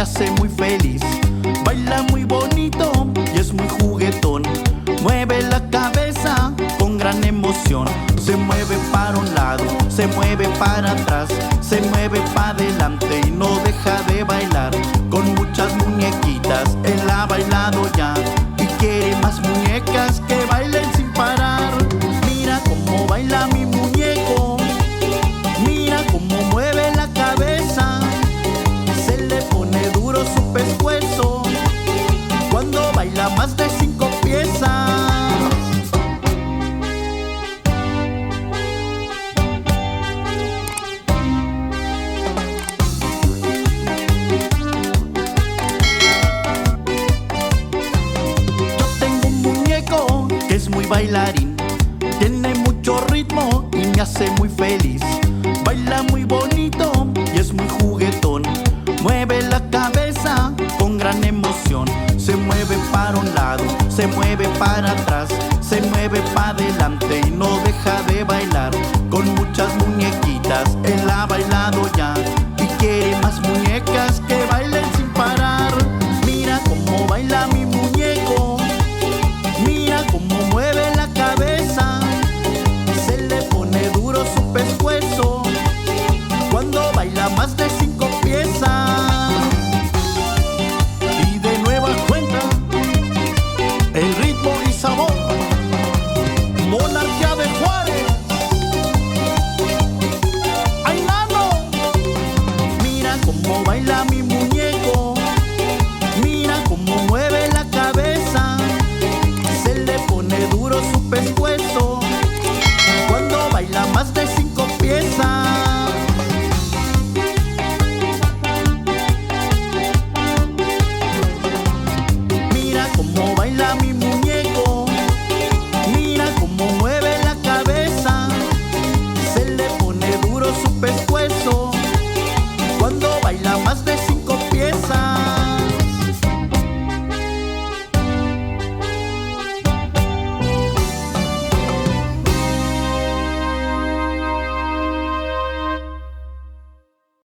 hace muy feliz. Baila muy bonito y es muy juguetón. Mueve la cabeza con gran emoción. Se mueve para un lado, se mueve para atrás, se mueve para adelante y no deja de bailar. Con muchas muñequitas él ha bailado ya y quiere más muñecas que bailen sin parar. Mira cómo baila mi muñeco, mira cómo mueve la cabeza. Se le pone duro su pescuezo cuando baila más de 5 piezas. Es muy bailarín, tiene mucho ritmo y me hace muy feliz. Baila muy bonito y es muy juguetón. Mueve la cabeza con gran emoción. Se mueve para un lado, se mueve para atrás, se mueve para adelante y no deja de bailar. Con muchas muñequitas él ha bailado ya y quiere más muñecas que bailen sin parar. Mira cómo baila mi muñeco, mira cómo mueve la cabeza. Se le pone duro su pescuezo cuando baila más de 5 piezas. Y de nueva cuenta, el ritmo y sabor, Monarquía de Juárez. ¡Ay, nano! Mira cómo baila mi muñeco, mira cómo mueve la cabeza. Se le pone duro su pescuezo cuando baila más de